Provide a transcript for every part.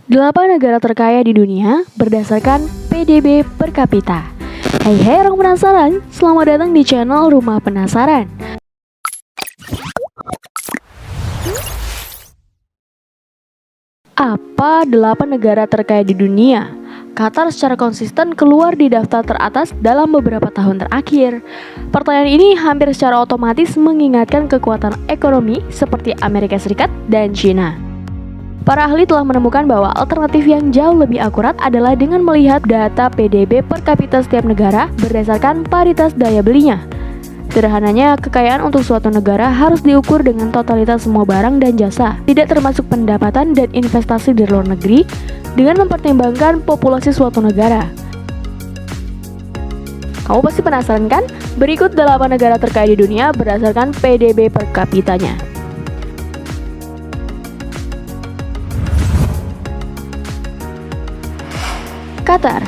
8 negara terkaya di dunia berdasarkan PDB per kapita. Hai orang penasaran, selamat datang di channel Rumah Penasaran. Apa 8 negara terkaya di dunia? Qatar secara konsisten keluar di daftar teratas dalam beberapa tahun terakhir. Pertanyaan ini hampir secara otomatis mengingatkan kekuatan ekonomi seperti Amerika Serikat dan China. Para ahli telah menemukan bahwa alternatif yang jauh lebih akurat adalah dengan melihat data PDB per kapita setiap negara berdasarkan paritas daya belinya. Sederhananya, kekayaan untuk suatu negara harus diukur dengan totalitas semua barang dan jasa, tidak termasuk pendapatan dan investasi di luar negeri, dengan mempertimbangkan populasi suatu negara. Kamu pasti penasaran kan? Berikut 8 negara terkaya di dunia berdasarkan PDB per kapitanya. Qatar.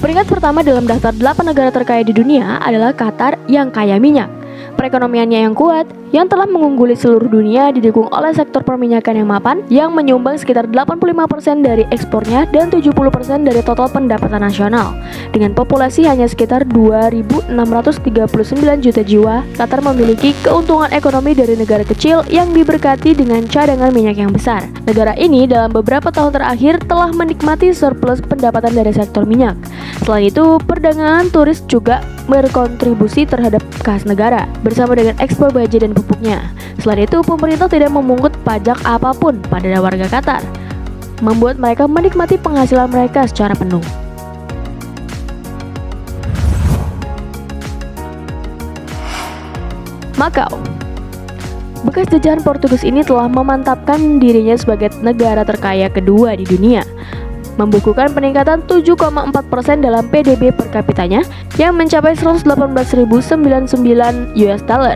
Peringkat pertama dalam daftar 8 negara terkaya di dunia adalah Qatar yang kaya minyak. Perekonomiannya yang kuat, yang telah mengungguli seluruh dunia didukung oleh sektor perminyakan yang mapan yang menyumbang sekitar 85% dari ekspornya dan 70% dari total pendapatan nasional. Dengan populasi hanya sekitar 2.639 juta jiwa, Qatar memiliki keuntungan ekonomi dari negara kecil yang diberkati dengan cadangan minyak yang besar. Negara ini dalam beberapa tahun terakhir telah menikmati surplus pendapatan dari sektor minyak. Selain itu, perdagangan turis juga berkontribusi terhadap kas negara bersama dengan ekspor baja dan pupuknya. Selain itu, pemerintah tidak memungut pajak apapun pada warga Qatar, membuat mereka menikmati penghasilan mereka secara penuh. Makau. Bekas jajahan Portugis ini telah memantapkan dirinya sebagai negara terkaya kedua di dunia, membukukan peningkatan 7,4% dalam PDB per kapitanya yang mencapai 118.099 US dollar.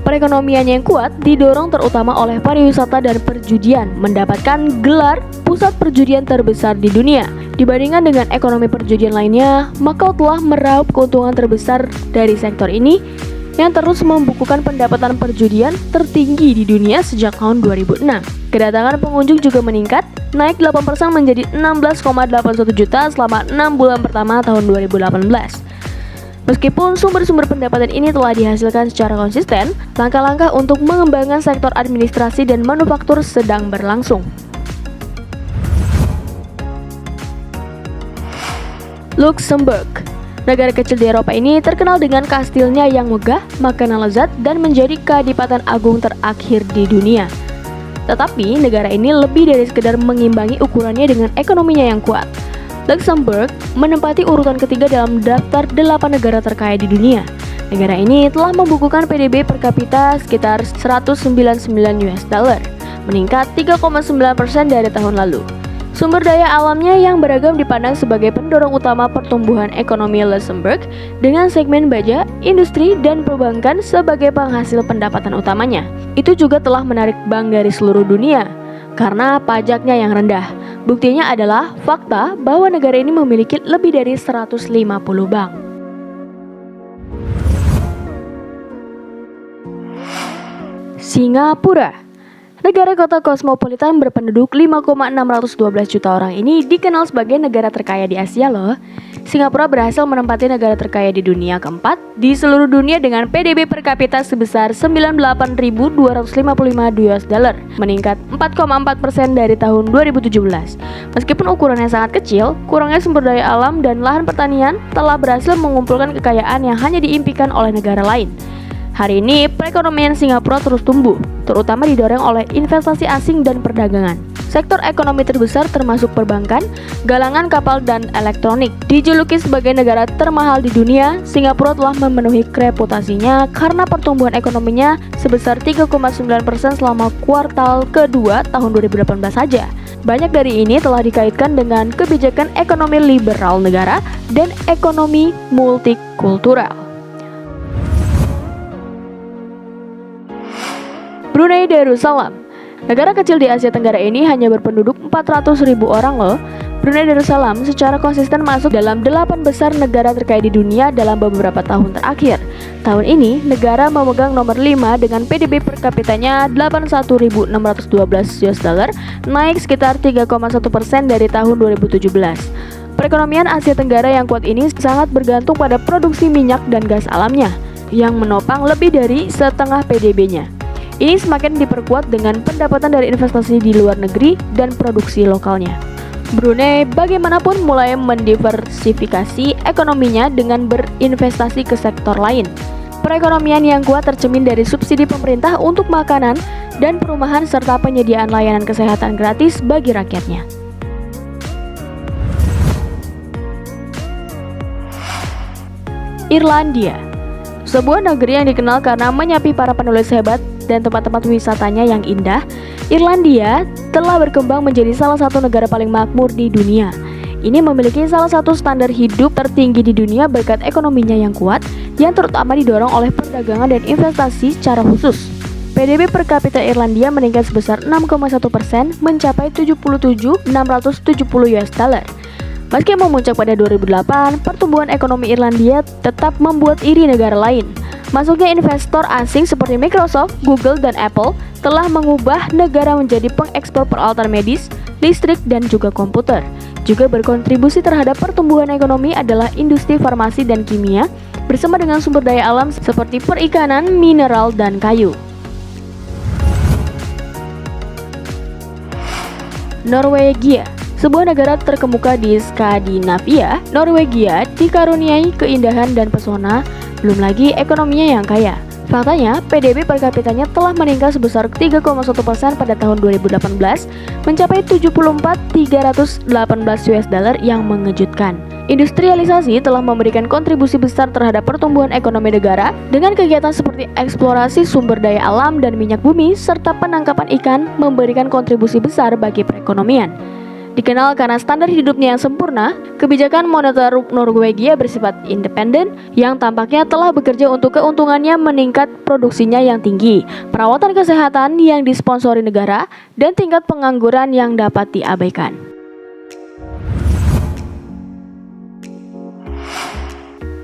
Perekonomiannya yang kuat didorong terutama oleh pariwisata dan perjudian, mendapatkan gelar pusat perjudian terbesar di dunia. Dibandingkan dengan ekonomi perjudian lainnya, Makau telah meraup keuntungan terbesar dari sektor ini yang terus membukukan pendapatan perjudian tertinggi di dunia sejak tahun 2006. Kedatangan pengunjung juga meningkat, naik 8% menjadi 16,81 juta selama 6 bulan pertama tahun 2018. Meskipun sumber-sumber pendapatan ini telah dihasilkan secara konsisten, langkah-langkah untuk mengembangkan sektor administrasi dan manufaktur sedang berlangsung. Luxembourg. Negara kecil di Eropa ini terkenal dengan kastilnya yang megah, makanan lezat, dan menjadi keadipatan agung terakhir di dunia. Tetapi negara ini lebih dari sekedar mengimbangi ukurannya dengan ekonominya yang kuat. Luxembourg menempati urutan ketiga dalam daftar 8 negara terkaya di dunia. Negara ini telah membukukan PDB per kapita sekitar 199 US dollar, meningkat 3,9% dari tahun lalu. Sumber daya alamnya yang beragam dipandang sebagai pendorong utama pertumbuhan ekonomi Luxembourg, dengan segmen baja, industri, dan perbankan sebagai penghasil pendapatan utamanya. Itu juga telah menarik bank dari seluruh dunia karena pajaknya yang rendah. Buktinya adalah fakta bahwa negara ini memiliki lebih dari 150 bank. Singapura. Negara kota kosmopolitan berpenduduk 5,612 juta orang ini dikenal sebagai negara terkaya di Asia loh. Singapura berhasil menempati negara terkaya di dunia keempat di seluruh dunia dengan PDB per kapita sebesar 98.255 US dollar, meningkat 4,4% dari tahun 2017. Meskipun ukurannya sangat kecil, kurangnya sumber daya alam dan lahan pertanian telah berhasil mengumpulkan kekayaan yang hanya diimpikan oleh negara lain. Hari ini, perekonomian Singapura terus tumbuh, terutama didorong oleh investasi asing dan perdagangan. Sektor ekonomi terbesar termasuk perbankan, galangan kapal, dan elektronik. Dijuluki sebagai negara termahal di dunia, Singapura telah memenuhi reputasinya karena pertumbuhan ekonominya sebesar 3,9% selama kuartal kedua tahun 2018 saja. Banyak dari ini telah dikaitkan dengan kebijakan ekonomi liberal negara dan ekonomi multikultural. Brunei Darussalam. Negara kecil di Asia Tenggara ini hanya berpenduduk 400.000 orang loh. Brunei Darussalam secara konsisten masuk dalam 8 besar negara terkaya di dunia dalam beberapa tahun terakhir. Tahun ini, negara memegang nomor 5 dengan PDB per kapitanya 81.612 US dollar, naik sekitar 3,1% dari tahun 2017. Perekonomian Asia Tenggara yang kuat ini sangat bergantung pada produksi minyak dan gas alamnya, yang menopang lebih dari setengah PDB-nya. Ini semakin diperkuat dengan pendapatan dari investasi di luar negeri dan produksi lokalnya. Brunei bagaimanapun mulai mendiversifikasi ekonominya dengan berinvestasi ke sektor lain. Perekonomian yang kuat tercermin dari subsidi pemerintah untuk makanan dan perumahan serta penyediaan layanan kesehatan gratis bagi rakyatnya. Irlandia, sebuah negeri yang dikenal karena menyapi para penulis hebat dan tempat-tempat wisatanya yang indah. Irlandia telah berkembang menjadi salah satu negara paling makmur di dunia. Ini memiliki salah satu standar hidup tertinggi di dunia berkat ekonominya yang kuat, yang terutama didorong oleh perdagangan dan investasi secara khusus. PDB per kapita Irlandia meningkat sebesar 6,1%, mencapai 77.670 US dollar. Meski memuncak pada 2008, pertumbuhan ekonomi Irlandia tetap membuat iri negara lain. Masuknya investor asing seperti Microsoft, Google, dan Apple telah mengubah negara menjadi pengekspor peralatan medis, listrik, dan juga komputer. Juga berkontribusi terhadap pertumbuhan ekonomi adalah industri farmasi dan kimia, bersama dengan sumber daya alam seperti perikanan, mineral, dan kayu. Norwegia, sebuah negara terkemuka di Skandinavia. Norwegia dikaruniai keindahan dan pesona, belum lagi ekonominya yang kaya. Faktanya, PDB per kapitanya telah meningkat sebesar 3,1% pada tahun 2018, mencapai 74.318 US dollar yang mengejutkan. Industrialisasi telah memberikan kontribusi besar terhadap pertumbuhan ekonomi negara dengan kegiatan seperti eksplorasi sumber daya alam dan minyak bumi serta penangkapan ikan memberikan kontribusi besar bagi perekonomian. Dikenal karena standar hidupnya yang sempurna, kebijakan moneter Norwegia bersifat independen yang tampaknya telah bekerja untuk keuntungannya meningkat produksinya yang tinggi, perawatan kesehatan yang disponsori negara, dan tingkat pengangguran yang dapat diabaikan.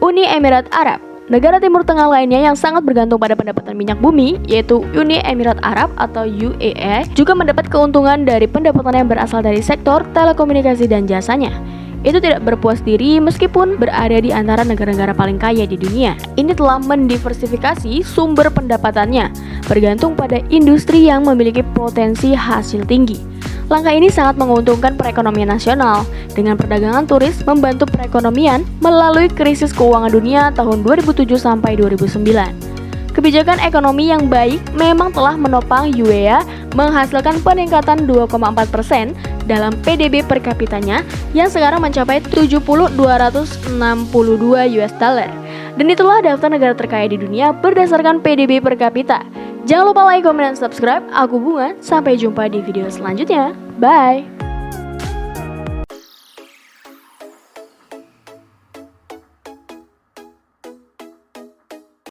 Uni Emirat Arab, negara Timur Tengah lainnya yang sangat bergantung pada pendapatan minyak bumi, yaitu Uni Emirat Arab atau UAE, juga mendapat keuntungan dari pendapatan yang berasal dari sektor telekomunikasi dan jasanya. Itu tidak berpuas diri meskipun berada di antara negara-negara paling kaya di dunia. Ini telah mendiversifikasi sumber pendapatannya, bergantung pada industri yang memiliki potensi hasil tinggi. Langkah ini sangat menguntungkan perekonomian nasional, dengan perdagangan turis membantu perekonomian melalui krisis keuangan dunia tahun 2007 sampai 2009. Kebijakan ekonomi yang baik memang telah menopang UAE menghasilkan peningkatan 2,4% dalam PDB per kapitanya yang sekarang mencapai 70.262 US dollar. Dan itulah daftar negara terkaya di dunia berdasarkan PDB per kapita. Jangan lupa like, komen, dan subscribe. Aku Bunga, sampai jumpa di video selanjutnya. Bye!